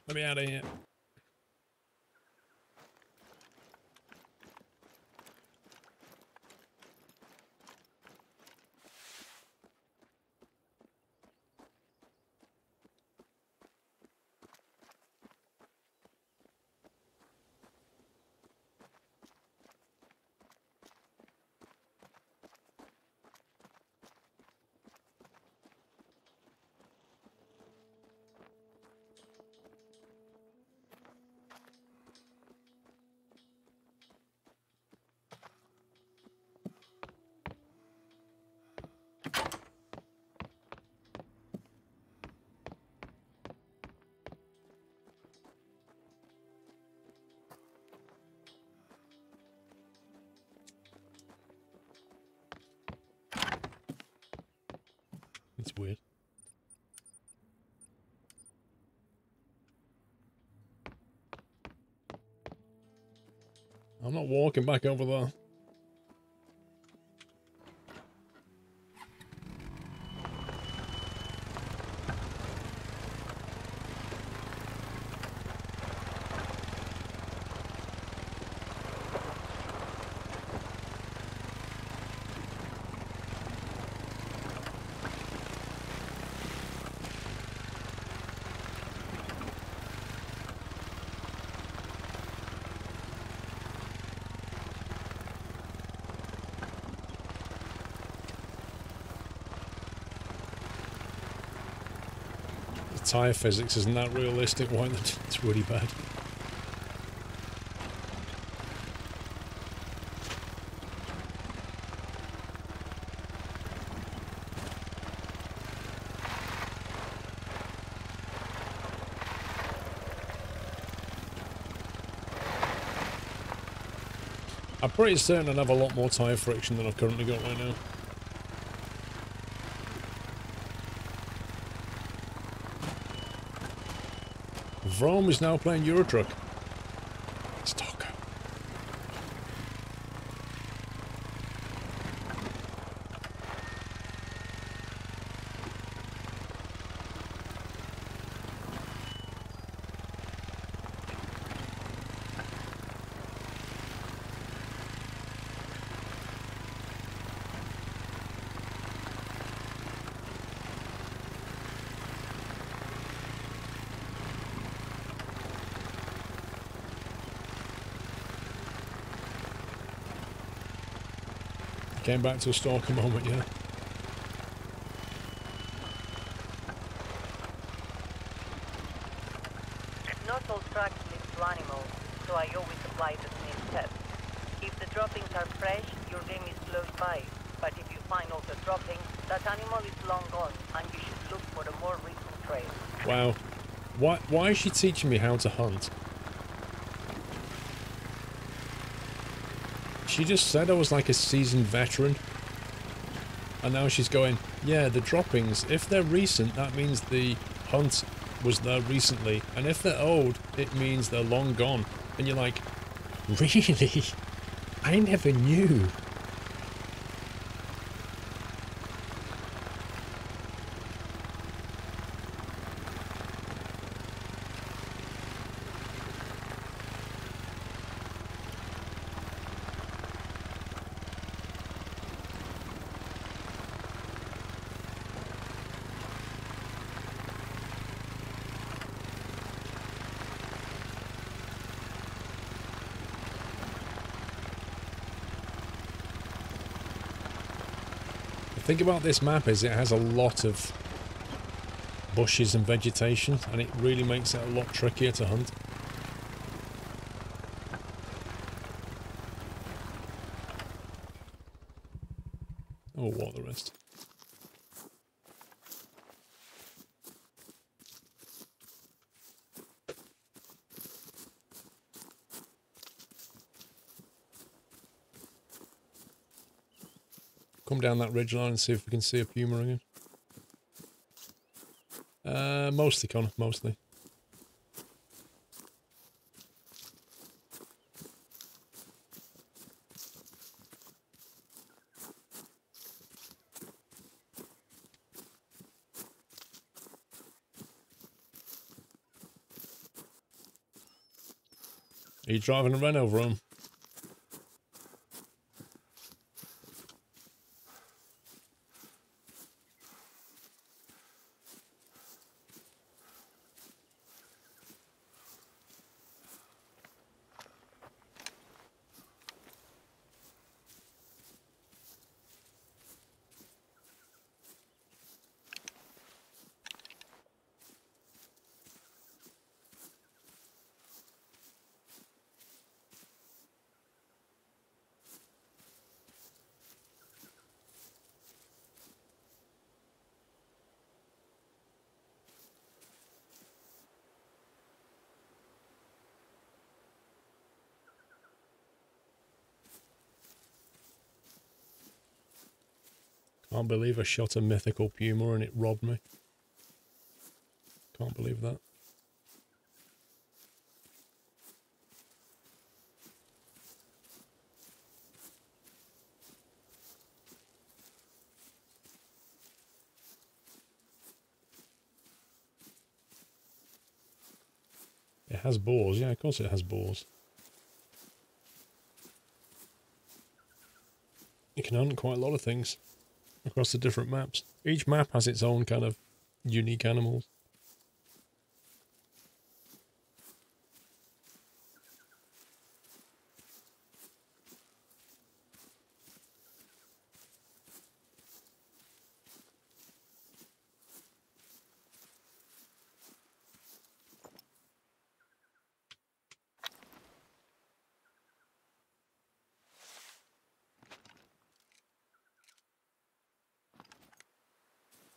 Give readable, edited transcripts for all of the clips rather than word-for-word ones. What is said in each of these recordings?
Let me out of here. It's weird. I'm not walking back over there. Tyre physics isn't that realistic. Why not? It's really bad. I'm pretty certain I'd have a lot more tyre friction than I've currently got right now. Vroom is now playing Euro Truck. Stalker. Came back to a stalker moment, yeah. Not all tracks live to animals, so I always apply the same step. If the droppings are fresh, your game is close by. But if you find all the droppings, that animal is long gone, and you should look for a more recent trail. Wow. Why is she teaching me how to hunt? She just said I was like a seasoned veteran. And now she's going, yeah, the droppings, if they're recent, that means the hunt was there recently. And if they're old, it means they're long gone. And you're like, really? I never knew. The thing about this map is it has a lot of bushes and vegetation, and it really makes it a lot trickier to hunt. Oh, what the rest? Come down that ridgeline and see if we can see a puma again. Mostly, Connor, mostly. Are you driving a Renault Rome? Can't believe I shot a mythical puma and it robbed me. Can't believe that. It has bores. Yeah, of course it has bores. You can hunt quite a lot of things across the different maps. Each map has its own kind of unique animals.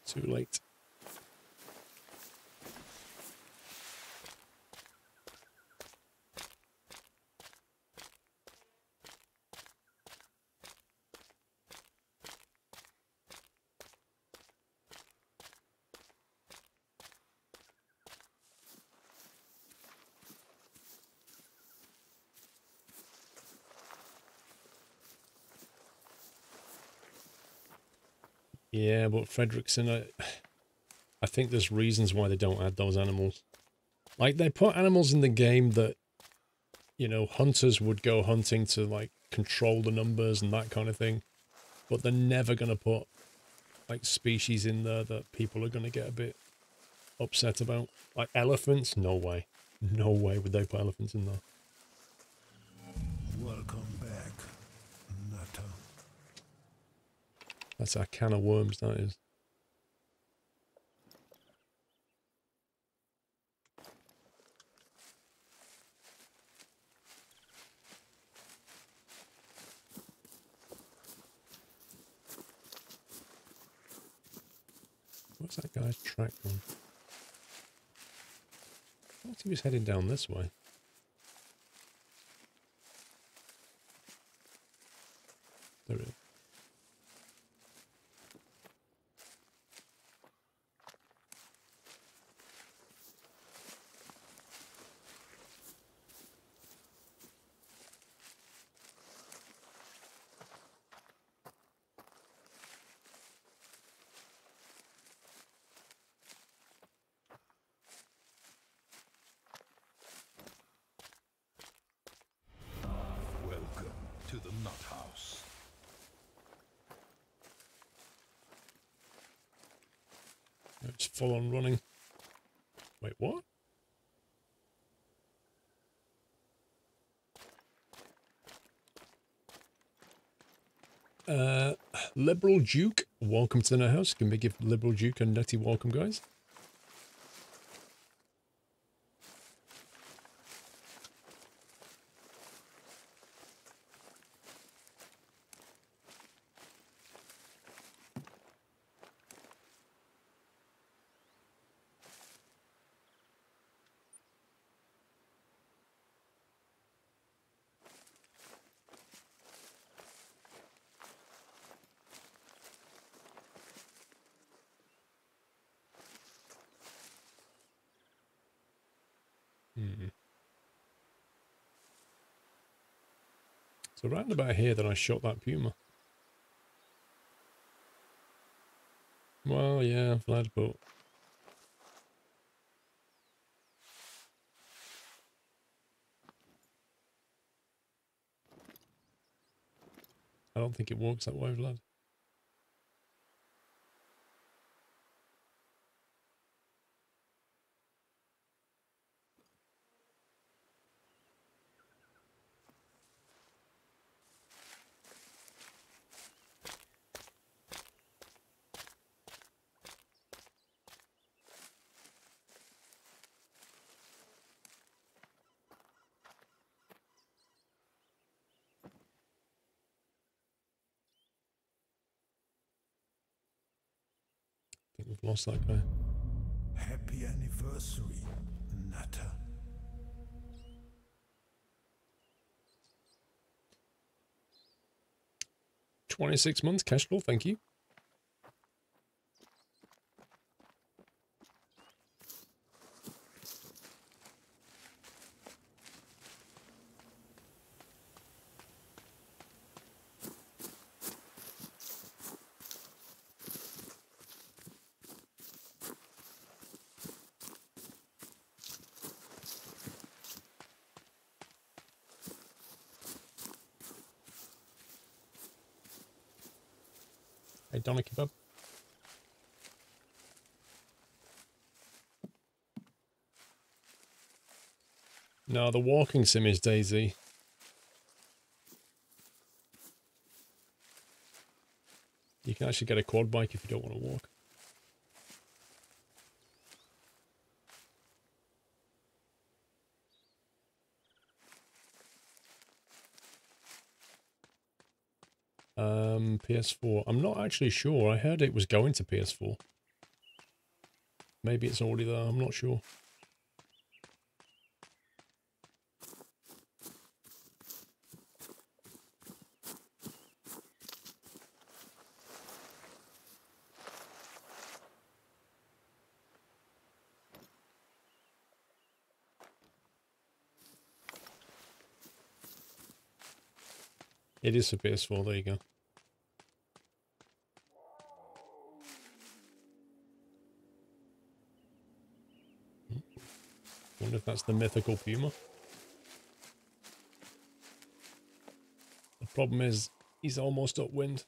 Too late. Yeah, but Fredrickson, I think there's reasons why they don't add those animals. Like, they put animals in the game that, you know, hunters would go hunting to, like, control the numbers and that kind of thing. But they're never going to put, like, species in there that people are going to get a bit upset about. Like, elephants? No way. No way would they put elephants in there. Welcome back, Nutter. That's a can of worms, that is. What's that guy's track on? I thought he was heading down this way. There it is. Welcome to the Nut House. It's full on running. Wait, what? Liberal Duke, welcome to the Nut House. Can we give Liberal Duke a nutty welcome, guys? So round about here that I shot that puma. Well, yeah, Vlad, but don't think it works that way, Vlad. I think we've lost that guy. Happy anniversary, Nutter. 26 months cash flow, thank you. Hey, Donna Kebab. No, the walking sim is Daisy. You can actually get a quad bike if you don't want to walk. PS4. I'm not actually sure. I heard it was going to PS4. Maybe it's already there. I'm not sure. It is for PS4. There you go. Wonder if that's the mythical Puma. The problem is, he's almost upwind.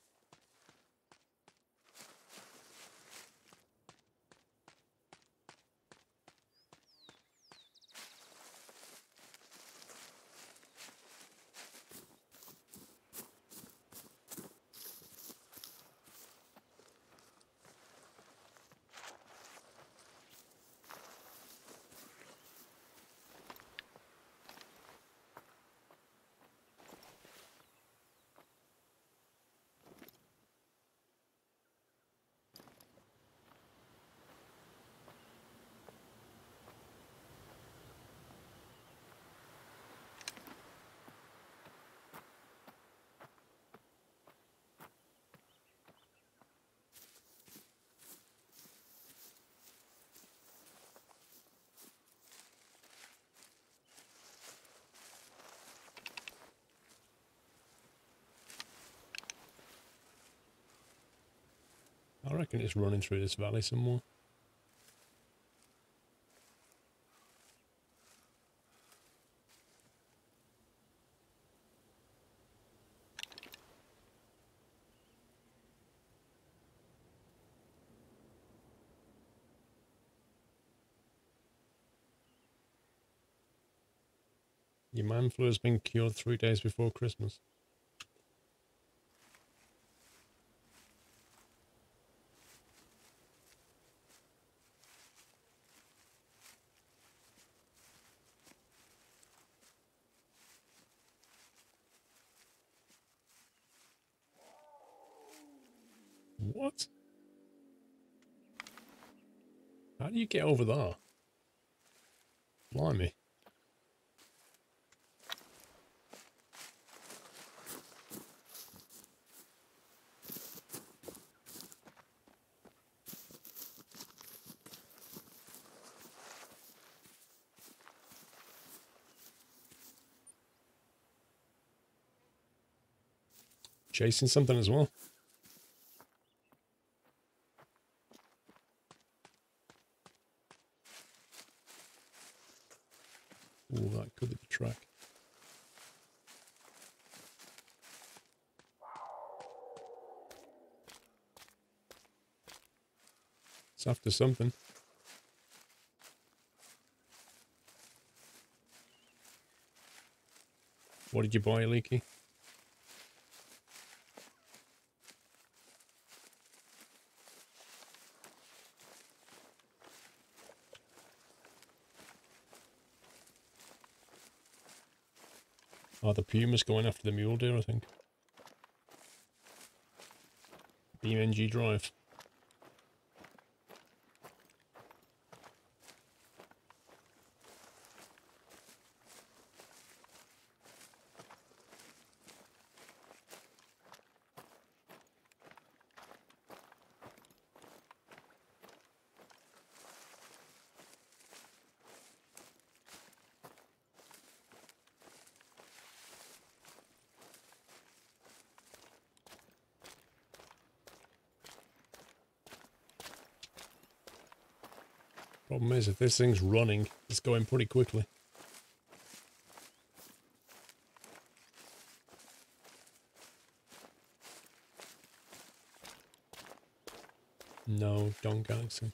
I reckon it's running through this valley somewhere. Your man flu has been cured 3 days before Christmas. What? How do you get over there? Blimey. Chasing something as well. Ooh, that could be the track. It's after something. What did you buy, Leaky? Oh, the Puma's going after the mule deer, I think. BMG drive. Problem is, if this thing's running, it's going pretty quickly. No, Dawn Galaxy.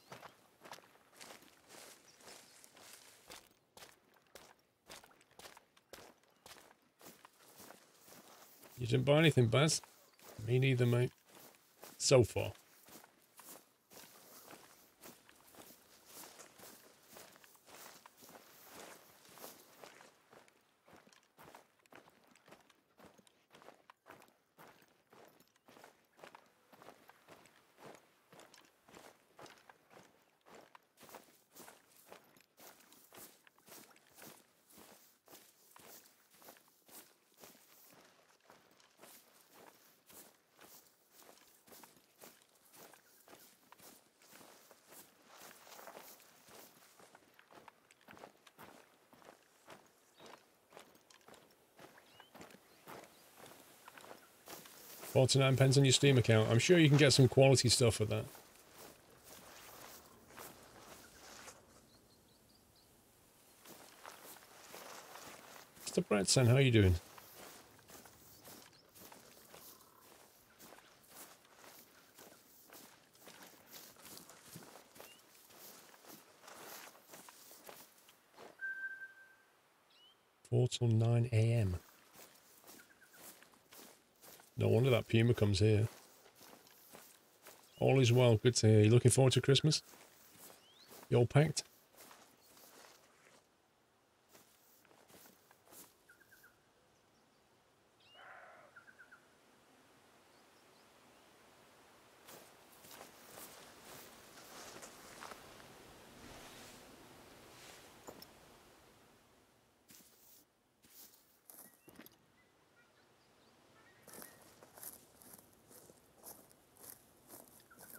You didn't buy anything, Baz? Me neither, mate. So far. £49 on your Steam account. I'm sure you can get some quality stuff with that. Mr. Bretson, how are you doing? Four till 9 AM. No wonder that Puma comes here. All is well. Good to hear. You looking forward to Christmas? You all packed?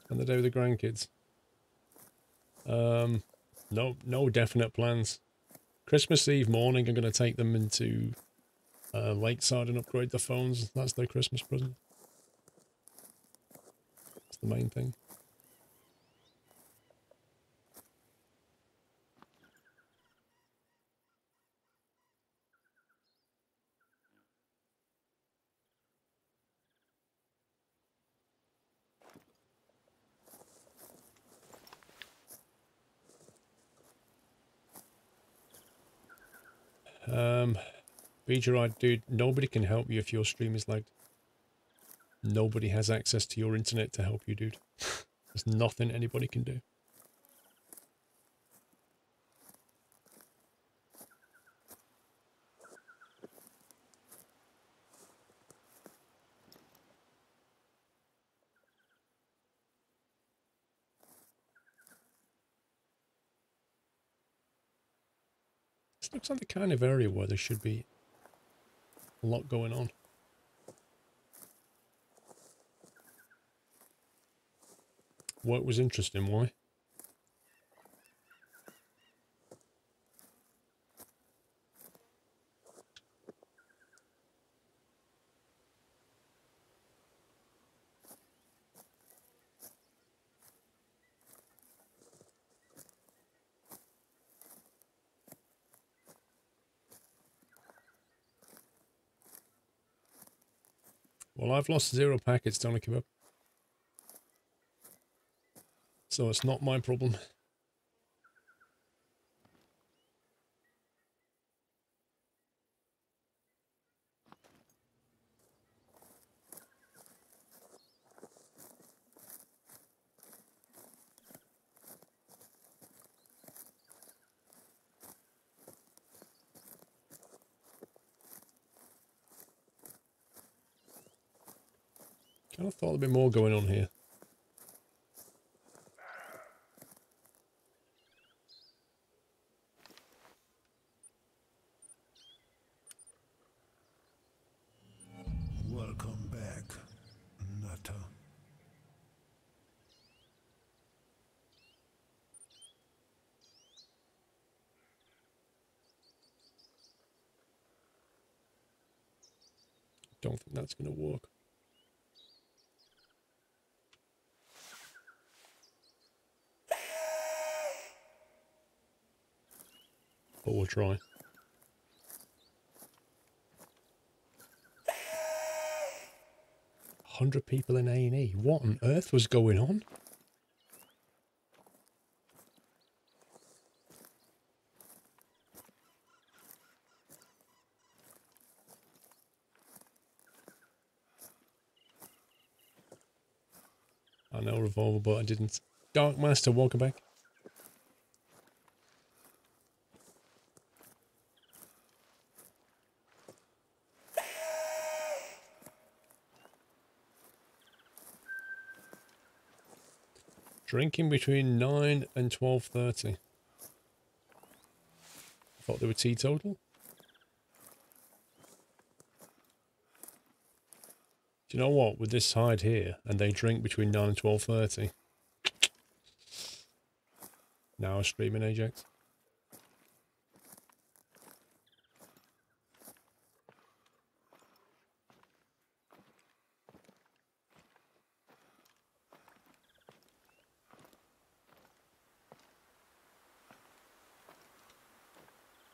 Spend the day with the grandkids. No definite plans. Christmas Eve morning, I'm going to take them into Lakeside and upgrade the phones. That's their Christmas present. That's the main thing. Beegeride, dude, nobody can help you if your stream is lagged. Nobody has access to your internet to help you, dude. There's nothing anybody can do. This looks like the kind of area where there should be a lot going on. Work was interesting, why? Well, I've lost 0 packets, don't I, Kebab? So it's not my problem. Kind of thought there'd be more going on here. Welcome back, Nutter. Don't think that's going to work. But we'll try. 100 people in A&E. What on earth was going on? I know revolver, but I didn't. Dark Master, welcome back. Drinking between 9 and 12:30. I thought they were teetotal. Do you know what? With this hide here, and they drink between 9 and 12:30. Now streaming Ajax.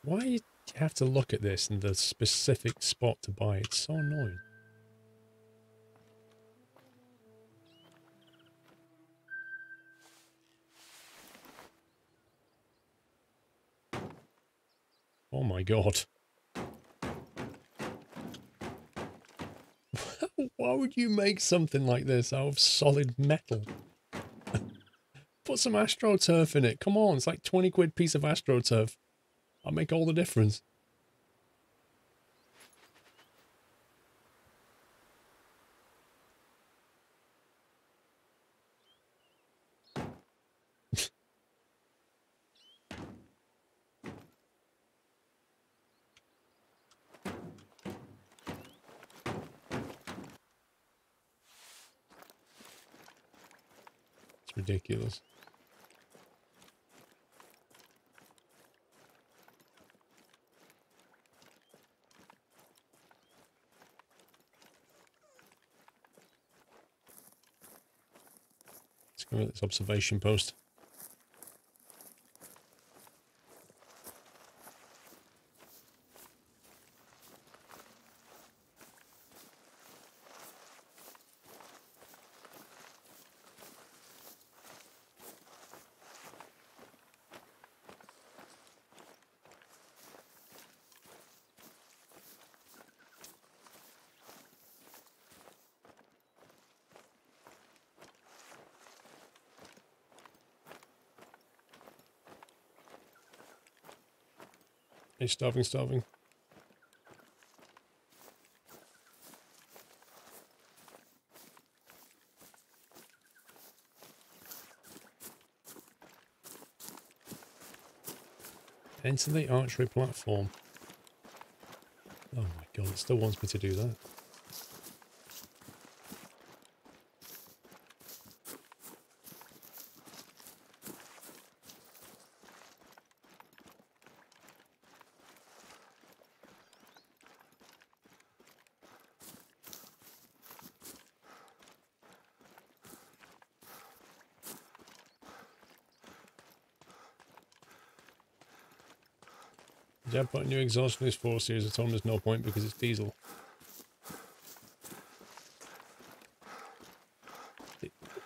Why do you have to look at this in the specific spot to buy it? It's so annoying. Oh my god. Why would you make something like this out of solid metal? Put some AstroTurf in it. Come on, it's like 20 quid piece of AstroTurf. I'll make all the difference. It's ridiculous. Let's go with this observation post. Hey, starving. Enter the archery platform. Oh my god, it still wants me to do that. Yeah, put a new exhaust in his 4 Series. I told him there's no point because it's diesel.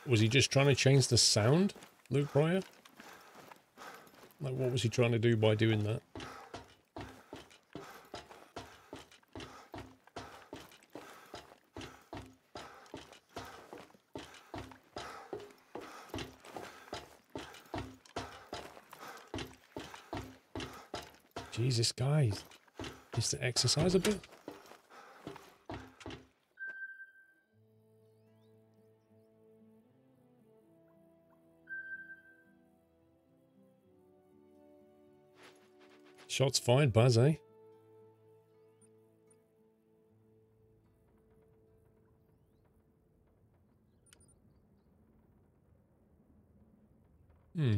Was he just trying to change the sound? Luke Pryor? Like, what was he trying to do by doing that? Jesus, guys. Needs to exercise a bit. Shots fired, Baz, eh?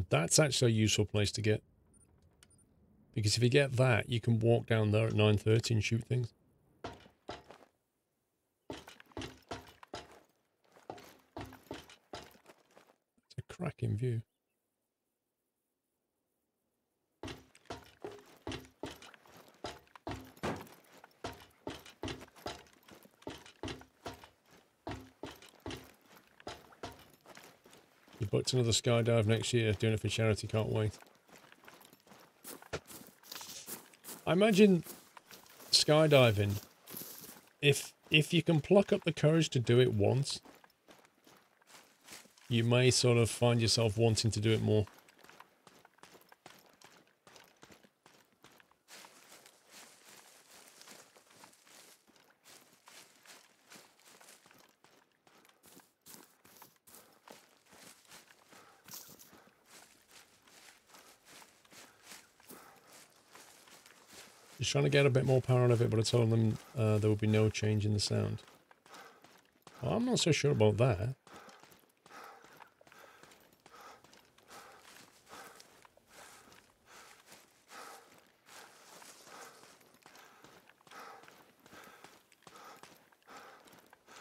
That's actually a useful place to get. Because if you get that, you can walk down there at 9:30 and shoot things. It's a cracking view. You booked another skydive next year, doing it for charity, can't wait. I imagine skydiving, if you can pluck up the courage to do it once, you may sort of find yourself wanting to do it more. Just trying to get a bit more power out of it, but I told them there would be no change in the sound. Well, I'm not so sure about that.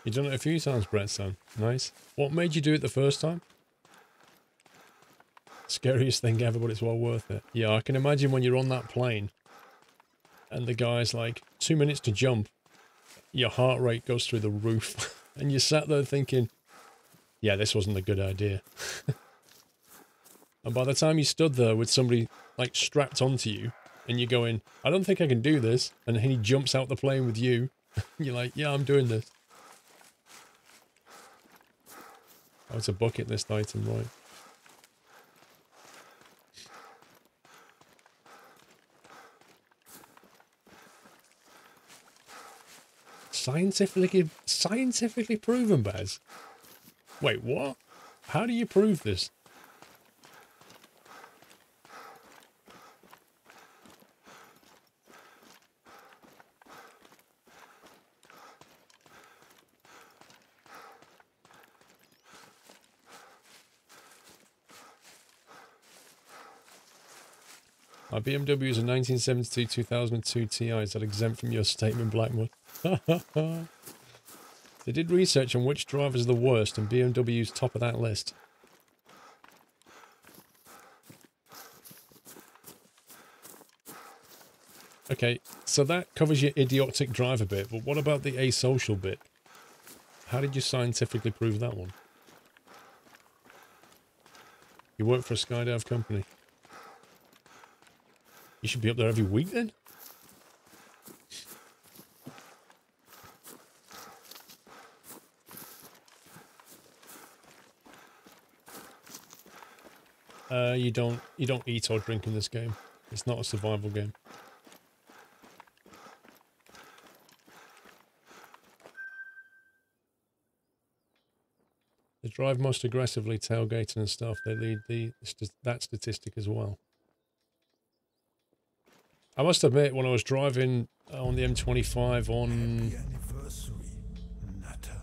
You've done it a few times, Brett, son. Nice. What made you do it the first time? Scariest thing ever, but it's well worth it. Yeah, I can imagine when you're on that plane and the guy's like, 2 minutes to jump, your heart rate goes through the roof. And you sat there thinking, yeah, this wasn't a good idea. And by the time you stood there with somebody like strapped onto you and you're going, I don't think I can do this. And then he jumps out the plane with you. You're like, yeah, I'm doing this. Oh, it's a bucket list item, right? Scientifically proven, Baz? Wait, what? How do you prove this? My BMW is a 1972-2002 Ti. Is that exempt from your statement, Blackwood? They did research on which drivers are the worst, and BMW's top of that list. Okay, so that covers your idiotic driver bit, but what about the asocial bit? How did you scientifically prove that one? You work for a skydive company. You should be up there every week then? You don't eat or drink in this game. It's not a survival game. They drive most aggressively, tailgating and stuff. They lead that statistic as well. I must admit, when I was driving on the M25 on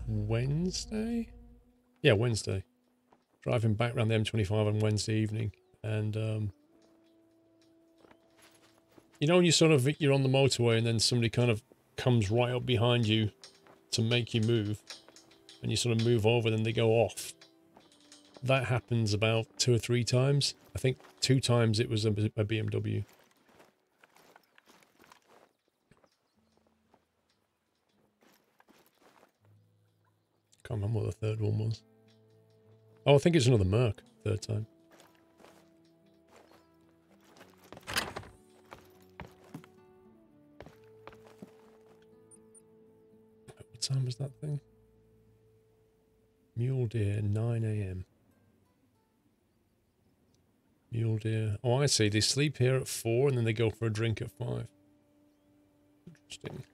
Wednesday? Yeah, Wednesday. Driving back around the M25 on Wednesday evening. And, you know when you're on the motorway and then somebody kind of comes right up behind you to make you move. And you sort of move over, then they go off. That happens about 2 or 3 times. I think 2 times it was a BMW. Can't remember what the third one was. Oh, I think it's another Merc, third time. time was that thing? Mule Deer, 9 a.m. Mule Deer. Oh, I see. They sleep here at 4 and then they go for a drink at 5. Interesting.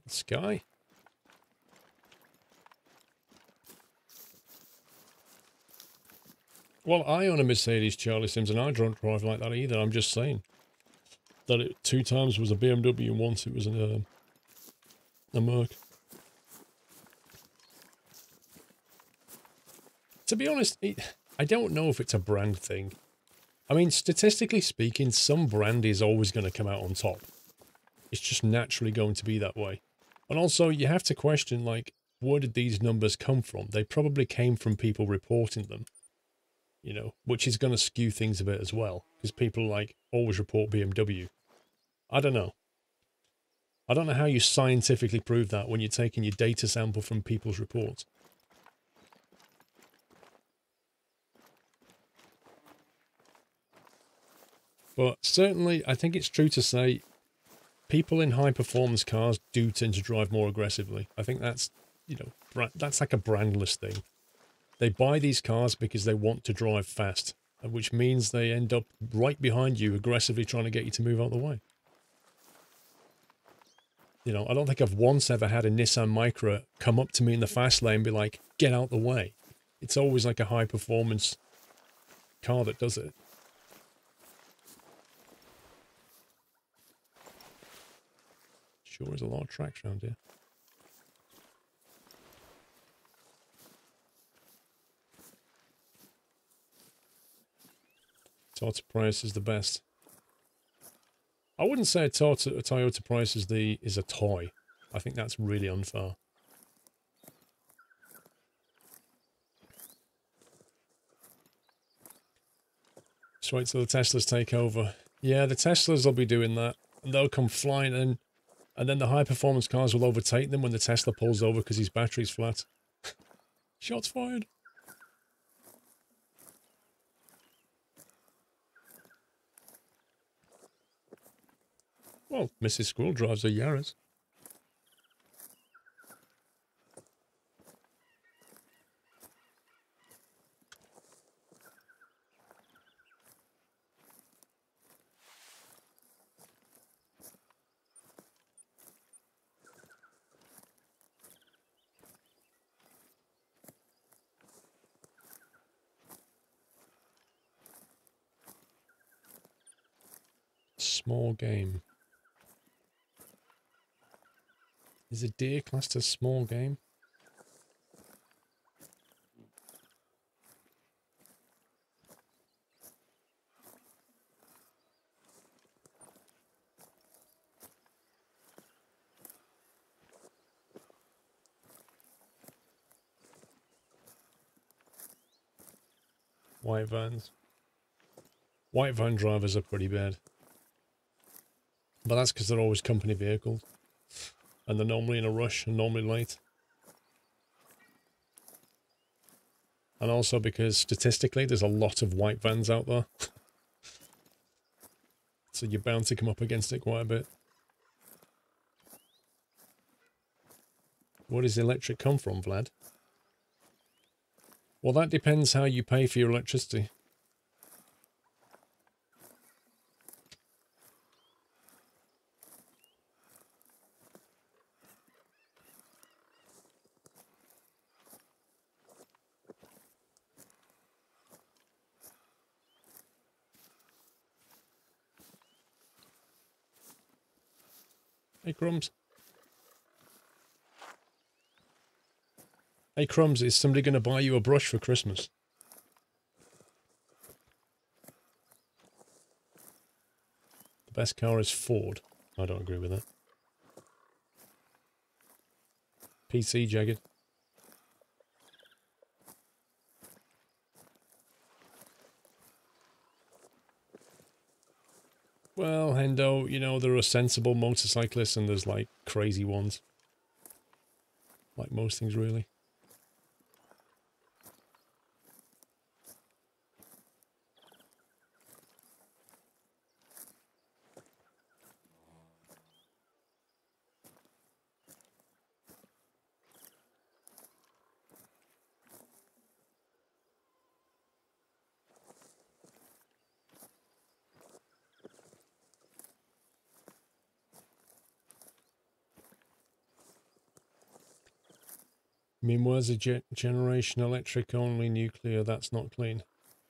Sky. Well, I own a Mercedes, Charlie Sims, and I don't drive like that either. I'm just saying that it 2 times was a BMW and once it was a Merc. To be honest, I don't know if it's a brand thing. I mean, statistically speaking, some brand is always going to come out on top. It's just naturally going to be that way. And also, you have to question, like, where did these numbers come from? They probably came from people reporting them, you know, which is going to skew things a bit as well, because people, like, always report BMW. I don't know. I don't know how you scientifically prove that when you're taking your data sample from people's reports. But certainly, I think it's true to say people in high-performance cars do tend to drive more aggressively. I think that's, you know, that's like a brandless thing. They buy these cars because they want to drive fast, which means they end up right behind you, aggressively trying to get you to move out of the way. You know, I don't think I've once ever had a Nissan Micra come up to me in the fast lane and be like, get out the way. It's always like a high-performance car that does it. Sure is a lot of tracks around here. Toyota Prius is the best. I wouldn't say a Toyota Prius is a toy. I think that's really unfair. Just wait till the Teslas take over. Yeah, the Teslas will be doing that. And they'll come flying in. And then the high-performance cars will overtake them when the Tesla pulls over because his battery's flat. Shots fired. Well, Mrs. Squirrel drives a Yaris. Small game. Is a deer classed as small game? White vans. White van drivers are pretty bad. But that's because they're always company vehicles. And they're normally in a rush and normally late. And also because statistically there's a lot of white vans out there. So you're bound to come up against it quite a bit. Where does electric come from, Vlad? Well, that depends how you pay for your electricity. Hey, Crumbs. Hey, Crumbs, is somebody going to buy you a brush for Christmas? The best car is Ford. I don't agree with that. PC, Jagged. Well, Hendo, you know, there are sensible motorcyclists and there's, like, crazy ones. Like most things, really. I mean, was a generation electric only, nuclear, that's not clean.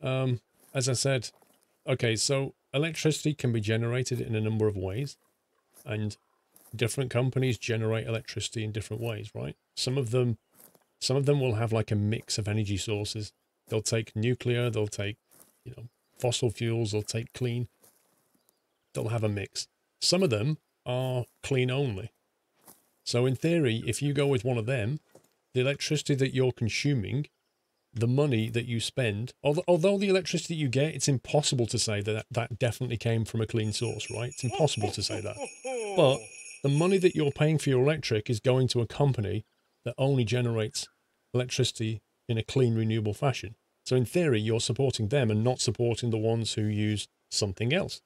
As I said, okay, so electricity can be generated in a number of ways, and different companies generate electricity in different ways, right? Some of them will have like a mix of energy sources. They'll take nuclear, they'll take, you know, fossil fuels, they'll take clean. They'll have a mix. Some of them are clean only. So in theory, if you go with one of them, the electricity that you're consuming, the money that you spend, although the electricity you get, it's impossible to say that that definitely came from a clean source, right? It's impossible to say that. But the money that you're paying for your electric is going to a company that only generates electricity in a clean, renewable fashion. So in theory, you're supporting them and not supporting the ones who use something else.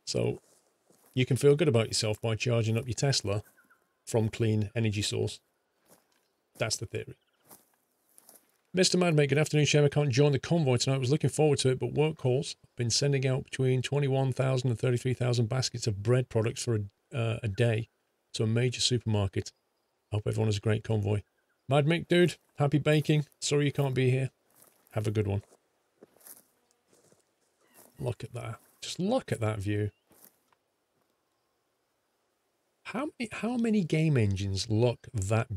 So you can feel good about yourself by charging up your Tesla from clean energy source. That's the theory. Mr. Madmate, good afternoon, Shem. I can't join the convoy tonight. I was looking forward to it, but work calls. I've been sending out between 21,000 and 33,000 baskets of bread products for a day to a major supermarket. I hope everyone has a great convoy. Mad Mick, dude, happy baking. Sorry you can't be here. Have a good one. Look at that. Just look at that view. How many game engines look that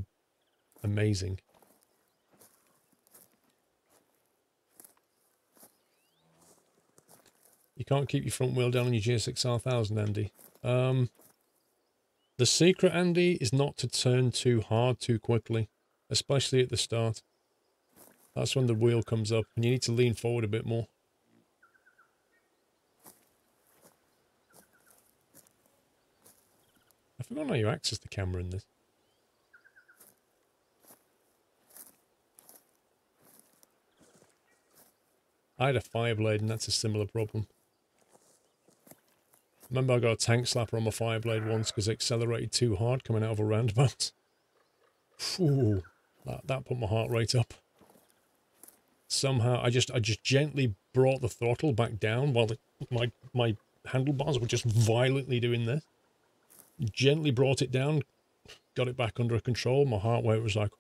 amazing? You can't keep your front wheel down on your GSX-R1000, Andy. The secret, Andy, is not to turn too hard too quickly, especially at the start. That's when the wheel comes up, and you need to lean forward a bit more. I forgot how you access the camera in this. I had a Fireblade, and that's a similar problem. Remember, I got a tank slapper on my Fireblade once because it accelerated too hard coming out of a roundabout. Phew, that put my heart rate up. Somehow, I just gently brought the throttle back down while my handlebars were just violently doing this. Gently brought it down, got it back under control. My heart rate was like,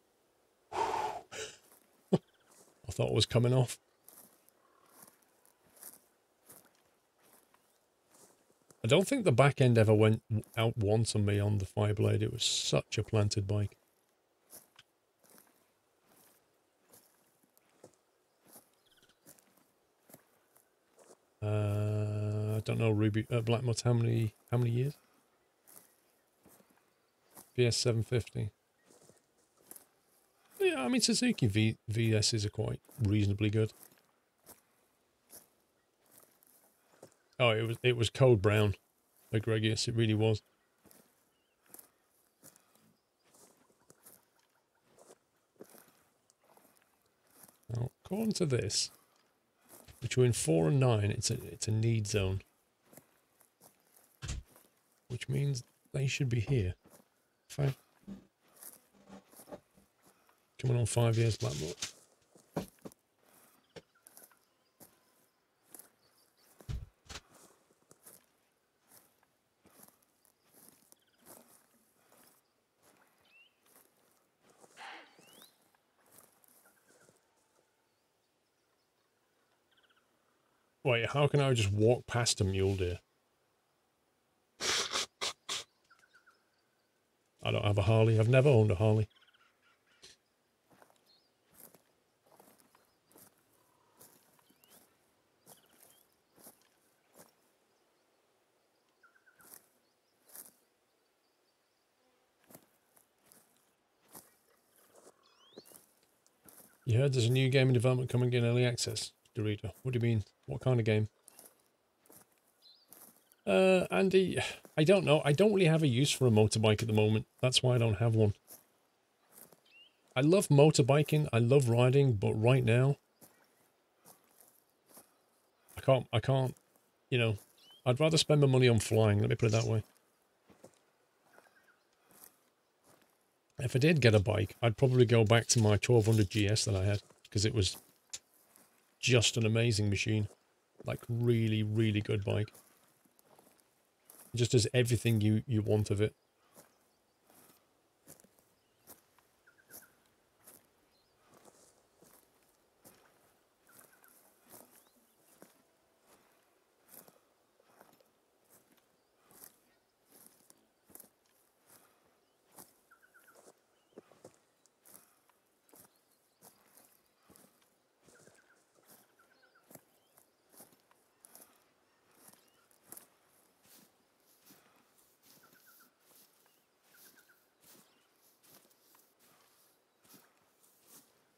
I thought it was coming off. I don't think the back end ever went out once on me on the Fireblade. It was such a planted bike. I don't know, Blackmut, how many years? VS 750. Yeah, I mean Suzuki VS's are quite reasonably good. Oh, it was Code Brown, Egregious, it really was. Now, according to this, between 4 and 9, it's a need zone, which means they should be here. Coming on 5 years, Blackmore. Wait, how can I just walk past a mule deer? I don't have a Harley. I've never owned a Harley. You heard there's a new game in development coming in early access, Dorito. What do you mean? What kind of game? Andy, I don't know. I don't really have a use for a motorbike at the moment. That's why I don't have one. I love motorbiking. I love riding, but right now, I can't, you know, I'd rather spend my money on flying. Let me put it that way. If I did get a bike, I'd probably go back to my 1200 GS that I had, because it was just an amazing machine. Like, really, really good bike. It just does everything you want of it.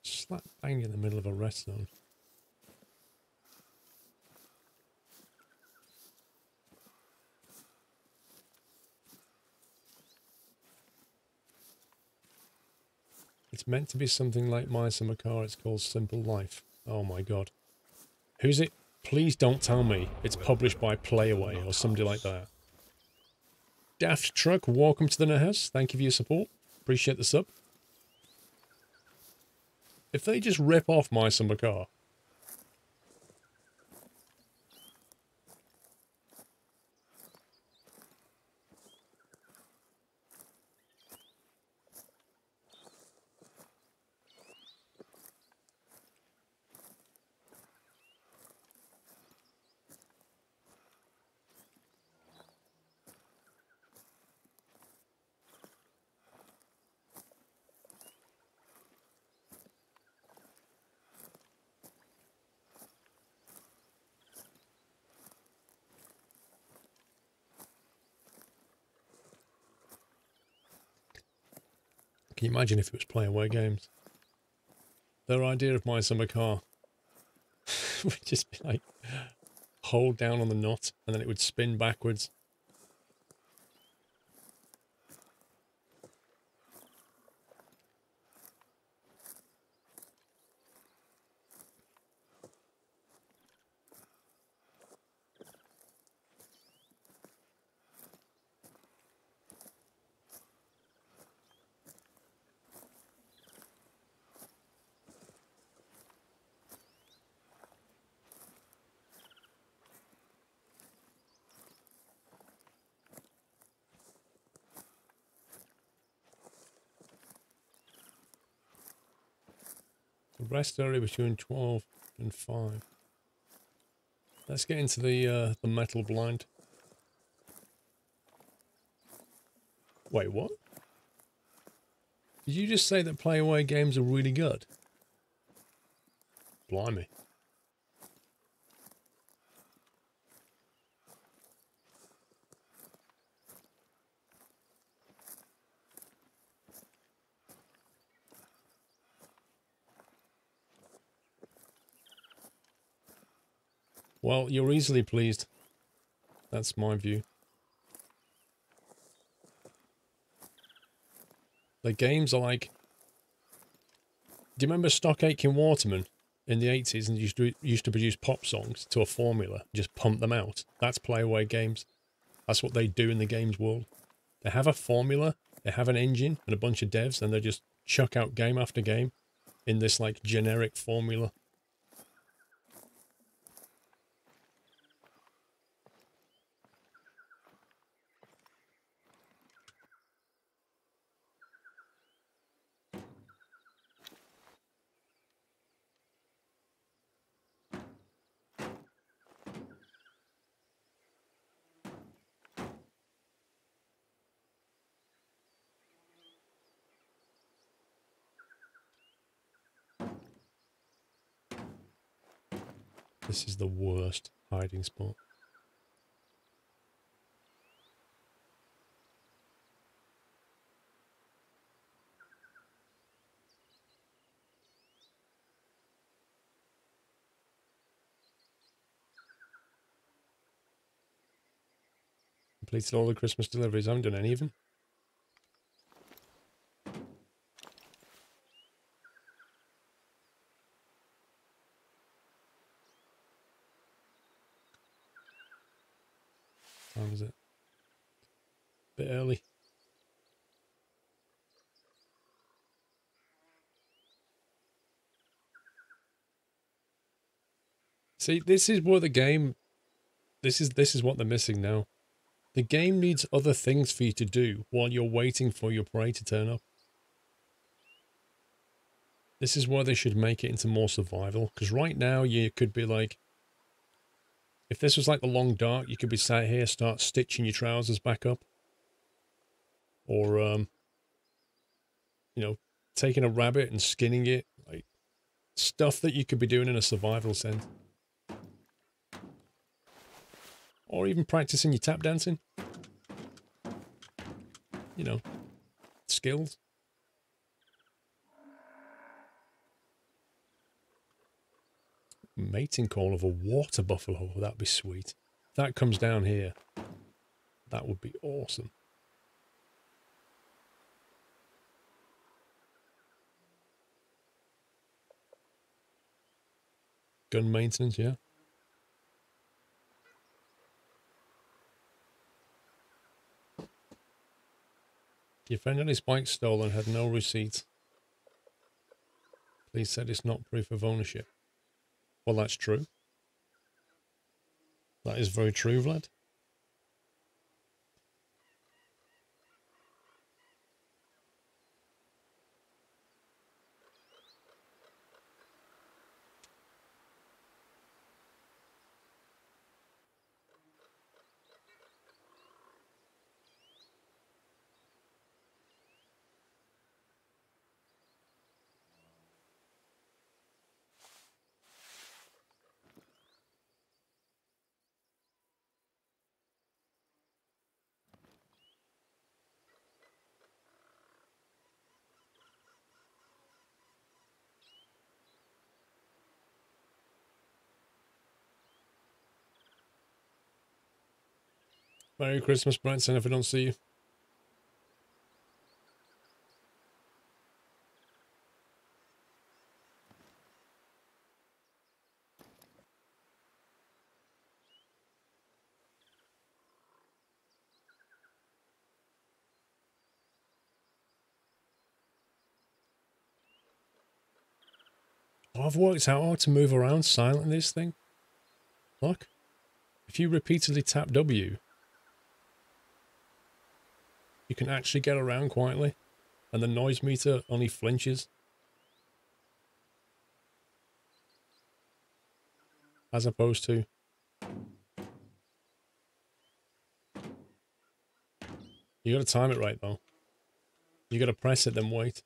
Slap bang in the middle of a rest zone. It's meant to be something like My Summer Car. It's called Simple Life. Oh my god. Who's it? Please don't tell me it's published by Playaway or somebody like that. Daft Truck, welcome to the Nahas. Thank you for your support. Appreciate the sub. If they just rip off My Summer Car, can you imagine if it was Playaway games? Their idea of My Summer Car would just be like, hold down on the knot and then it would spin backwards. The rest area between 12 and 5. Let's get into the metal blind. Wait, what? Did you just say that Playaway games are really good? Blimey. Well, you're easily pleased. That's my view. The games are like... Do you remember Stock Aitken Waterman in the 80s and used to produce pop songs to a formula, just pump them out? That's Playaway games. That's what they do in the games world. They have a formula, they have an engine and a bunch of devs, and they just chuck out game after game in this like generic formula. This is the worst hiding spot. Completed all the Christmas deliveries. I haven't done any of them. What time is it? Bit early. See, this is what the game... This is what they're missing now. The game needs other things for you to do while you're waiting for your prey to turn up. This is why they should make it into more survival. Because right now you could be like... If this was like the long dark, you could be sat here, start stitching your trousers back up. Or, you know, taking a rabbit and skinning it. Like, stuff that you could be doing in a survival sense. Or even practicing your tap dancing. You know, skills. Mating call of a water buffalo. That'd be sweet. If that comes down here, that would be awesome. Gun maintenance, yeah. Your friend had his bike stolen, had no receipt. Police said it's not proof of ownership. Well, that's true. That is very true, Vlad. Merry Christmas, Branson, if I don't see you. Oh, I've worked out how to move around silently this thing. Look. If you repeatedly tap W, you can actually get around quietly. And the noise meter only flinches. As opposed to... You gotta time it right though. You gotta press it, then wait.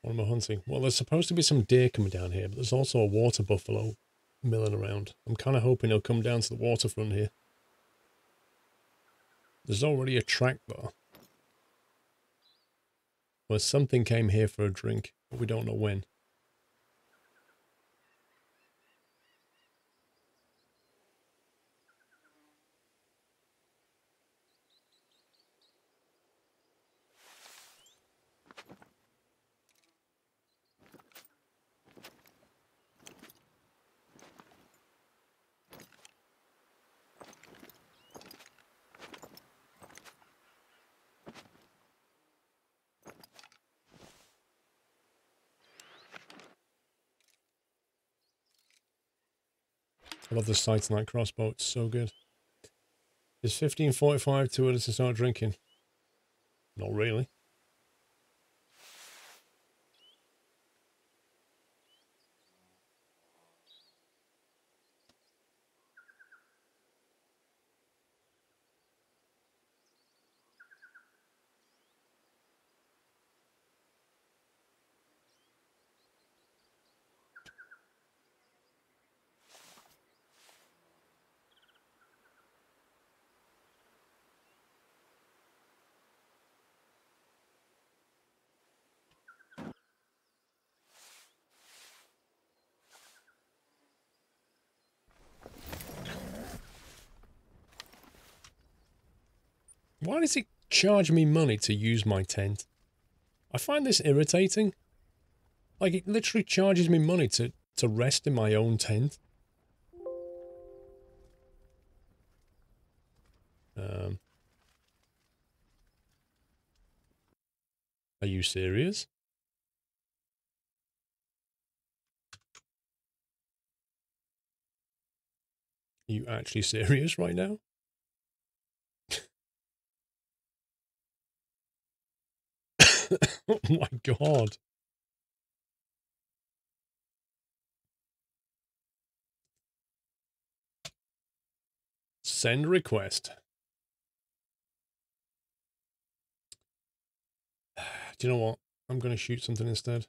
What am I hunting? Well, there's supposed to be some deer coming down here, but there's also a water buffalo milling around. I'm kind of hoping he'll come down to the waterfront here. There's already a track there. Where something came here for a drink, but we don't know when. I love the sight on that crossbow, it's so good. Is 15:45 too early to start drinking? Not really. Why does it charge me money to use my tent? I find this irritating. Like, it literally charges me money to rest in my own tent. Are you serious? Are you actually serious right now? Oh my god. Send request. Do you know what? I'm going to shoot something instead.